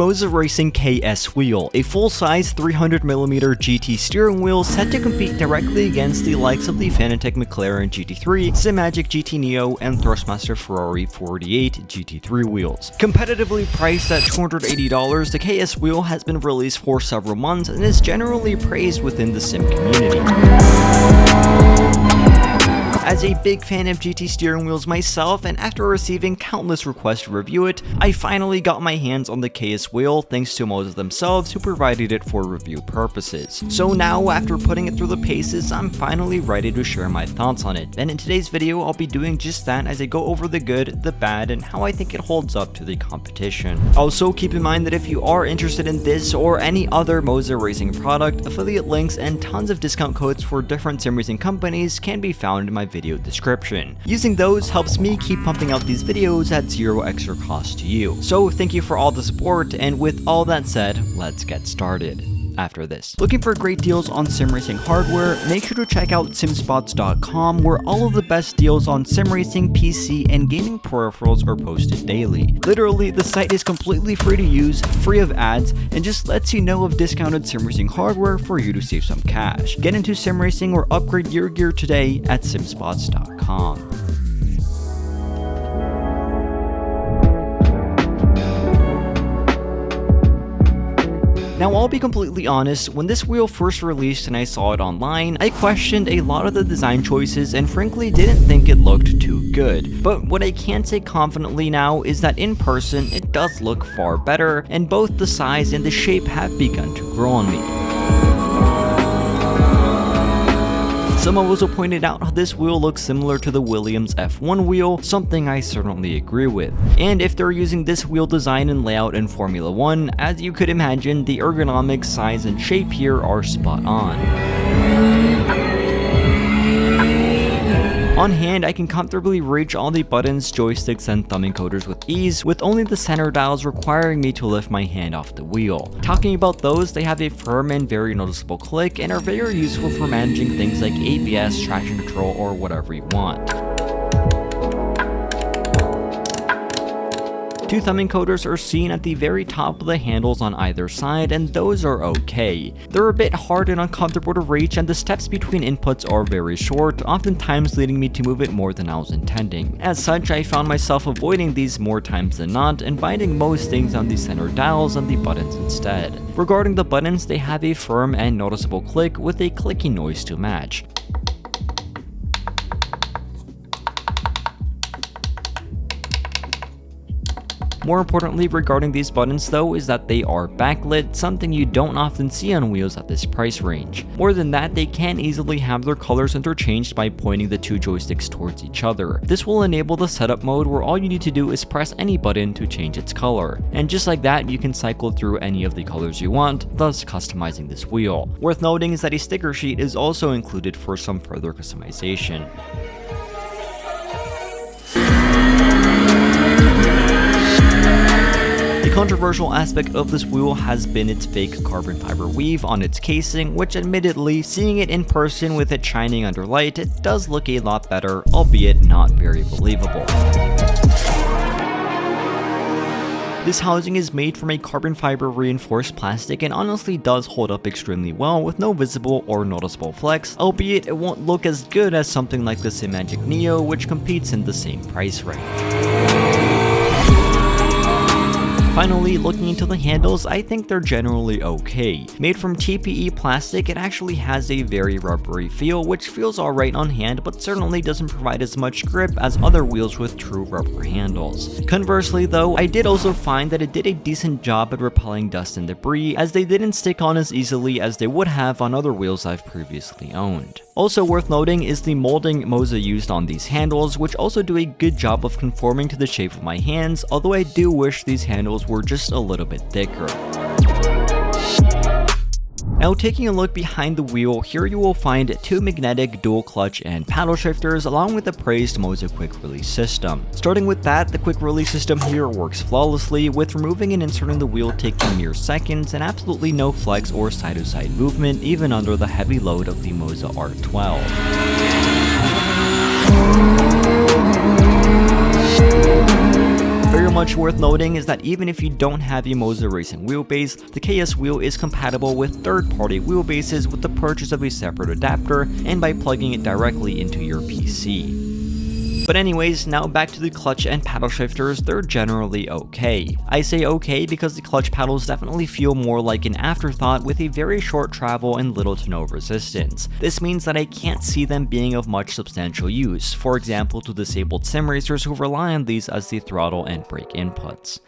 MOZA KS Wheel, a full-size 300mm GT steering wheel set to compete directly against the likes of the Fanatec McLaren GT3, Simagic GT Neo, and Thrustmaster Ferrari 48 GT3 wheels. Competitively priced at $280, the KS Wheel has been released for several months and is generally praised within the sim community. As a big fan of GT steering wheels myself, and after receiving countless requests to review it, I finally got my hands on the KS Wheel thanks to MOZA themselves who provided it for review purposes. So now, after putting it through the paces, I'm finally ready to share my thoughts on it, and in today's video I'll be doing just that as I go over the good, the bad, and how I think it holds up to the competition. Also, keep in mind that if you are interested in this or any other MOZA racing product, affiliate links and tons of discount codes for different sim racing companies can be found in my video description. Using those helps me keep pumping out these videos at zero extra cost to you. So thank you for all the support, and with all that said, let's get started. After this. Looking for great deals on sim racing hardware? Make sure to check out simspots.com, where all of the best deals on sim racing, PC, and gaming peripherals are posted daily. Literally, the site is completely free to use, free of ads, and just lets you know of discounted sim racing hardware for you to save some cash. Get into sim racing or upgrade your gear today at simspots.com. Now, I'll be completely honest, when this wheel first released and I saw it online, I questioned a lot of the design choices and frankly didn't think it looked too good. But what I can say confidently now is that in person, it does look far better, and both the size and the shape have begun to grow on me. Some also pointed out how this wheel looks similar to the Williams F1 wheel, something I certainly agree with. And if they're using this wheel design and layout in Formula 1, as you could imagine, the ergonomic size and shape here are spot on. On hand, I can comfortably reach all the buttons, joysticks, and thumb encoders with ease, with only the center dials requiring me to lift my hand off the wheel. Talking about those, they have a firm and very noticeable click and are very useful for managing things like ABS, traction control, or whatever you want. Two thumb encoders are seen at the very top of the handles on either side, and those are okay. They're a bit hard and uncomfortable to reach, and the steps between inputs are very short, oftentimes leading me to move it more than I was intending. As such, I found myself avoiding these more times than not, and binding most things on the center dials and the buttons instead. Regarding the buttons, they have a firm and noticeable click with a clicking noise to match. More importantly regarding these buttons though is that they are backlit, something you don't often see on wheels at this price range. More than that, they can easily have their colors interchanged by pointing the two joysticks towards each other. This will enable the setup mode where all you need to do is press any button to change its color. And just like that, you can cycle through any of the colors you want, thus customizing this wheel. Worth noting is that a sticker sheet is also included for some further customization. The controversial aspect of this wheel has been its fake carbon fiber weave on its casing, which admittedly, seeing it in person with it shining under light, it does look a lot better, albeit not very believable. This housing is made from a carbon fiber reinforced plastic and honestly does hold up extremely well with no visible or noticeable flex, albeit it won't look as good as something like the Simagic Neo, which competes in the same price range. Finally, looking into the handles, I think they're generally okay. Made from TPE plastic, it actually has a very rubbery feel, which feels alright on hand, but certainly doesn't provide as much grip as other wheels with true rubber handles. Conversely though, I did also find that it did a decent job at repelling dust and debris, as they didn't stick on as easily as they would have on other wheels I've previously owned. Also worth noting is the molding MOZA used on these handles, which also do a good job of conforming to the shape of my hands, although I do wish these handles were just a little bit thicker. Now taking a look behind the wheel, here you will find two magnetic dual clutch and paddle shifters along with the praised MOZA quick release system. Starting with that, the quick release system here works flawlessly, with removing and inserting the wheel taking mere seconds and absolutely no flex or side to side movement even under the heavy load of the MOZA R12. much worth noting is that even if you don't have a MOZA racing wheelbase, the KS Wheel is compatible with third-party wheelbases with the purchase of a separate adapter and by plugging it directly into your PC. But anyways, now back to the clutch and paddle shifters. They're generally okay. I say okay because the clutch paddles definitely feel more like an afterthought with a very short travel and little to no resistance. This means that I can't see them being of much substantial use, for example to disabled sim racers who rely on these as the throttle and brake inputs.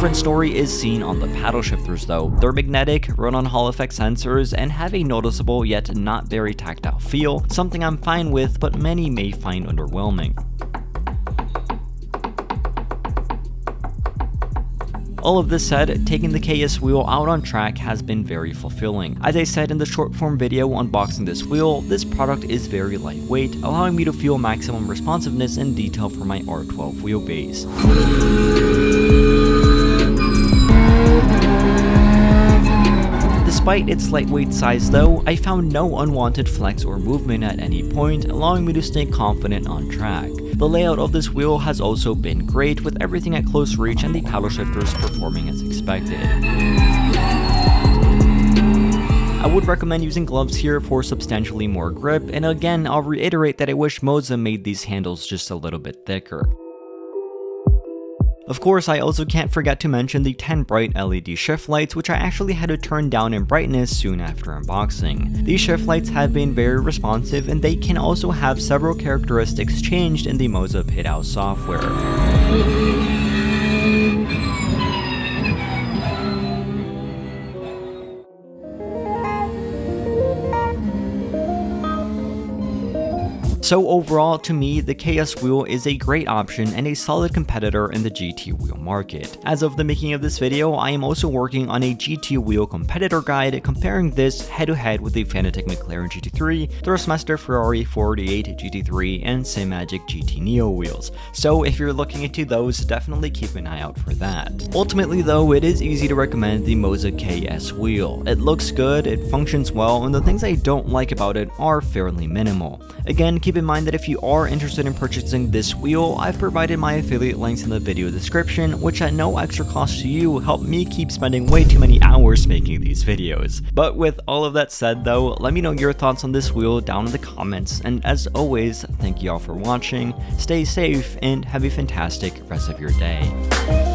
Different story is seen on the paddle shifters though. They're magnetic, run on Hall effect sensors, and have a noticeable yet not very tactile feel, something I'm fine with but many may find underwhelming. All of this said, taking the KS Wheel out on track has been very fulfilling. As I said in the short form video unboxing this wheel, this product is very lightweight, allowing me to feel maximum responsiveness and detail for my R12 wheelbase. Despite its lightweight size though, I found no unwanted flex or movement at any point, allowing me to stay confident on track. The layout of this wheel has also been great, with everything at close reach and the paddle shifters performing as expected. I would recommend using gloves here for substantially more grip, and again I'll reiterate that I wish MOZA made these handles just a little bit thicker. Of course, I also can't forget to mention the 10 bright LED shift lights, which I actually had to turn down in brightness soon after unboxing. These shift lights have been very responsive, and they can also have several characteristics changed in the MOZA PitOut software. So overall, to me, the KS Wheel is a great option and a solid competitor in the GT wheel market. As of the making of this video, I am also working on a GT wheel competitor guide comparing this head-to-head with the Fanatec McLaren GT3, Thrustmaster Ferrari 488 GT3, and Simagic GT Neo wheels. So if you're looking into those, definitely keep an eye out for that. Ultimately though, it is easy to recommend the MOZA KS Wheel. It looks good, it functions well, and the things I don't like about it are fairly minimal. Again, keep in mind that if you are interested in purchasing this wheel, I've provided my affiliate links in the video description, which at no extra cost to you help me keep spending way too many hours making these videos. But with all of that said though, let me know your thoughts on this wheel down in the comments, and as always, thank you all for watching, stay safe, and have a fantastic rest of your day.